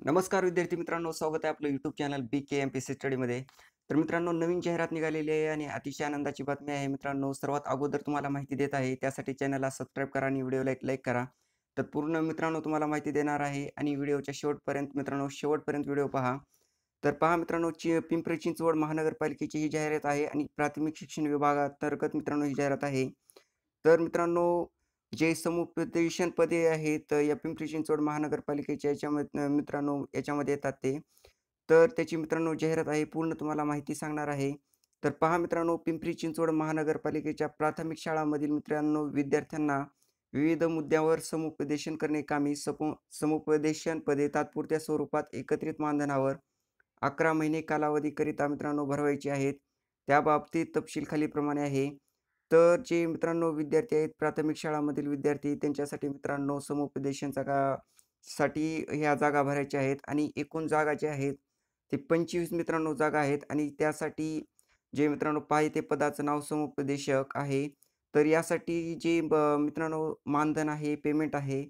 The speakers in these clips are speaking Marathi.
नमस्कार विद्यार्थी मित्रांनो, स्वागत आहे आपलं यूट्यूब चॅनल BKMPC स्टडीमध्ये. तर मित्रांनो, नवीन जाहिरात निघालेली आहे आणि अतिशय आनंदाची बातमी आहे मित्रांनो. सर्वात अगोदर तुम्हाला माहिती देत आहे, त्यासाठी चॅनलला सबस्क्राईब करा आणि व्हिडिओला एक लाईक करा. तर पूर्ण मित्रांनो तुम्हाला माहिती देणार आहे आणि व्हिडिओच्या शेवटपर्यंत मित्रांनो शेवटपर्यंत व्हिडिओ पहा. तर पहा मित्रांनो, पिंपरी चिंचवड महानगरपालिकेची ही जाहिरात आहे आणि प्राथमिक शिक्षण विभागांतर्गत मित्रांनो ही जाहिरात आहे. तर मित्रांनो, जे समुपदेशन पदे आहेत या पिंपरी चिंचवड महानगरपालिकेच्या याच्यामध्ये मित्रांनो याच्यामध्ये येतात ते. तर त्याची मित्रांनो जाहिरात आहे. पूर्ण तुम्हाला माहिती सांगणार आहे. तर पहा मित्रांनो, पिंपरी चिंचवड महानगरपालिकेच्या प्राथमिक शाळांमधील मित्रांनो विद्यार्थ्यांना विविध मुद्द्यावर समुपदेशन करणे कामी समुपदेशन पदे तात्पुरत्या स्वरूपात एकत्रित मानधनावर 11 महिने कालावधीकरिता मित्रांनो भरवायची आहेत. त्याबाबतीत तपशील खालीलप्रमाणे आहे. तर जे मित्रांनो विद्यार्थी आहेत, प्राथमिक शाळांमधील विद्यार्थी त्यांच्यासाठी मित्रांनो समुपदेशन साठी ह्या जागा भरायच्या आहेत आणि एकूण जागा ज्या आहेत ते 25 मित्रांनो जागा आहेत आणि त्यासाठी जे मित्रांनो पाहिजे ते पदाचं नाव समुपदेशक आहे. तर यासाठी जे मित्रांनो मानधन आहे, पेमेंट आहे,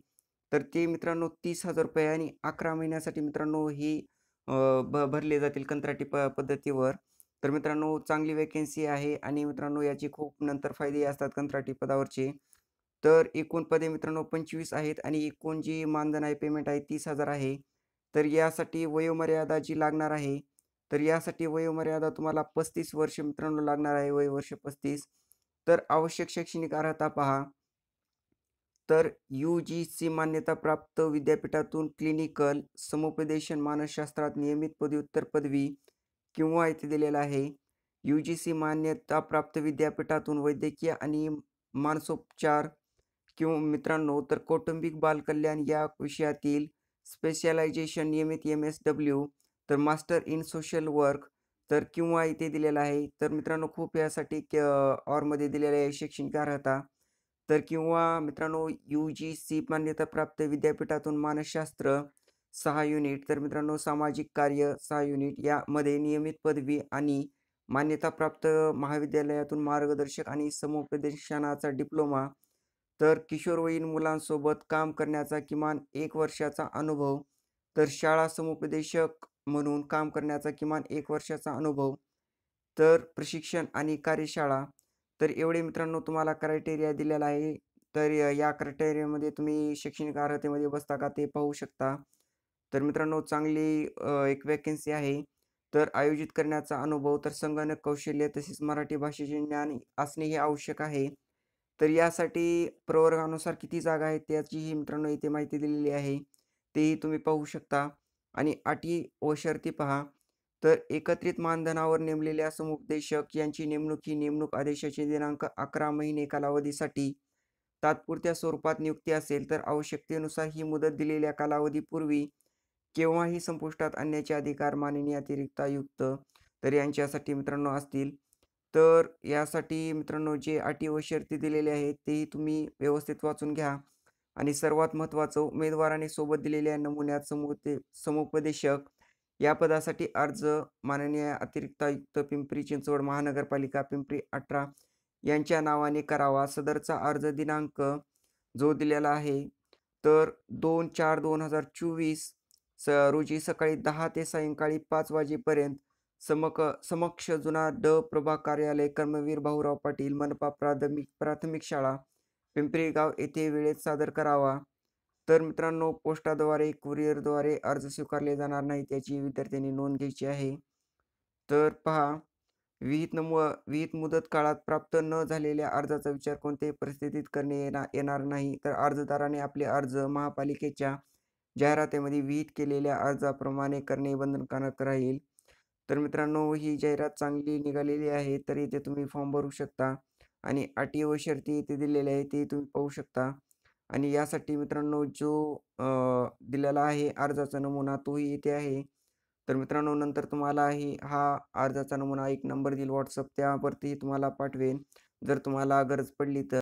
तर ते मित्रांनो ₹30,000 आणि 11 महिन्यासाठी मित्रांनो ही भरले जातील कंत्राटी पद्धतीवर. तर मित्रांनो चांगली व्हॅकन्सी आहे आणि मित्रांनो याचे खूप नंतर फायदे असतात कंत्राटी पदावरचे. तर एकूण पदे मित्रांनो 25 आहेत आणि एकूण जी मानधन आहे, पेमेंट आहे 30,000 आहे. तर यासाठी वयोमर्यादा जी लागणार आहे, तर यासाठी वयोमर्यादा तुम्हाला 35 वर्ष मित्रांनो लागणार आहे, वयवर्ष 35. तर आवश्यक शैक्षणिक अर्हता पहा. तर UGC मान्यताप्राप्त विद्यापीठातून क्लिनिकल समुपदेशन मानसशास्त्रात नियमित पदव्युत्तर पदवी किंवा इथे दिलेलं आहे. UGC मान्यताप्राप्त विद्यापीठातून वैद्यकीय आणि मानसोपचार किंवा मित्रांनो तर कौटुंबिक बालकल्याण या विषयातील स्पेशलायझेशन नियमित MSW, तर मास्टर इन सोशल वर्क, तर किंवा इथे दिलेलं आहे. तर मित्रांनो खूप यासाठी ऑरमध्ये दिलेलं आहे शैक्षणिक अर्हता. तर किंवा मित्रांनो UGC मान्यताप्राप्त विद्यापीठातून मानसशास्त्र 6 युनिट, तर मित्रांनो सामाजिक कार्य 6 युनिट यामध्ये नियमित पदवी आणि मान्यताप्राप्त महाविद्यालयातून मार्गदर्शक आणि समुपदेशनाचा डिप्लोमा. तर किशोरवयीन मुलांसोबत काम करण्याचा किमान 1 वर्षाचा अनुभव. तर शाळा समुपदेशक म्हणून काम करण्याचा किमान 1 वर्षाचा अनुभव. तर प्रशिक्षण आणि कार्यशाळा. तर एवढे मित्रांनो तुम्हाला क्रायटेरिया दिलेला आहे. तर या क्रायटेरियामध्ये तुम्ही शैक्षणिक अर्हतेमध्ये बसता का ते पाहू शकता. तर मित्रांनो चांगली एक व्हॅकन्सी आहे. तर आयोजित करण्याचा अनुभव, तर संगणक कौशल्य तसेच मराठी भाषेचे ज्ञान असणे हे आवश्यक आहे. तर यासाठी प्रवर्गानुसार किती जागा आहेत त्याचीही मित्रांनो इथे माहिती दिलेली आहे. तेही तुम्ही पाहू शकता आणि अटी व शर्ती पहा. तर एकत्रित मानधनावर नेमलेल्या समुपदेशक यांची नेमणूक ही नेमणूक आदेशाचे दिनांक 11 महिने कालावधीसाठी तात्पुरत्या स्वरूपात नियुक्ती असेल, तर आवश्यकतेनुसार ही मुदत दिलेल्या कालावधीपूर्वी केव्हाही संपुष्टात आणण्याचे अधिकार माननीय अतिरिक्त आयुक्त तर यांच्यासाठी मित्रांनो असतील. तर यासाठी मित्रांनो जे अटी व शर्ती दिलेले आहेत तेही तुम्ही व्यवस्थित वाचून घ्या आणि सर्वात महत्त्वाचं उमेदवाराने सोबत दिलेल्या नमुन्यात समुपदेशक या पदासाठी अर्ज माननीय अतिरिक्त आयुक्त पिंपरी चिंचवड महानगरपालिका पिंपरी 18 यांच्या नावाने करावा. सदरचा अर्ज दिनांक जो दिलेला आहे तर 2/4/2024 रोजी सकाळी 10 ते सायंकाळी 5 वाजेपर्यंत समक्ष जुना प्रभाग कार्यालय कर्मवीर भाऊराव पाटील मनपा प्राथमिक शाळा पिंपरी गाव येथे वेळेत सादर करावा. तर मित्रांनो पोस्टाद्वारे कुरिअरद्वारे अर्ज स्वीकारले जाणार नाही त्याची विद्यार्थ्यांनी नोंद घ्यायची आहे. तर पहा, विहित मुदत काळात प्राप्त न झालेल्या अर्जाचा विचार कोणत्याही परिस्थितीत करणे येणार नाही. तर अर्जदाराने आपले अर्ज महापालिकेच्या जाहिरातीमध्ये विहित केलेल्या अर्जाप्रमाणे करणे बंधनकारक राहील. तर मित्रांनो ही जाहिरात चांगली निघालेली आहे. तर इथे तुम्ही फॉर्म भरू शकता आणि अटी व शर्ती इथे दिलेल्या आहे ते तुम्ही पाहू शकता. आणि यासाठी मित्रांनो जो दिलेला आहे अर्जाचा नमुना तोही इथे आहे. तर मित्रांनो नंतर तुम्हालाही हा अर्जाचा नमुना एक नंबर देईल WhatsApp त्यावरती तुम्हाला पाठवेन. जर तुम्हाला गरज पडली तर.